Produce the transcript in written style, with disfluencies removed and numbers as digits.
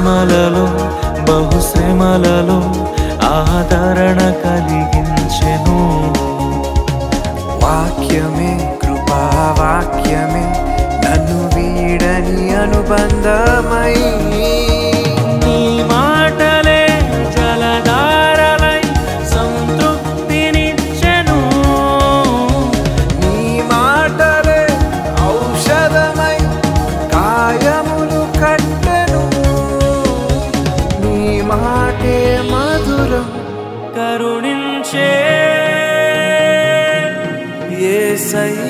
శ్రమలలో బహుశ్రమలలో ఆదరణ కలిగించెను. వాక్యమే కృపా వాక్యమే నన్ను వీడని అనుబంధమై నీ మాటలే జలధారలై సంతృప్తినిచ్చెను. నీ మాటలే ఔషధమై కాయములు కట్టెను. నీ మాటే మధురం కరుణించే యేసయ్యా.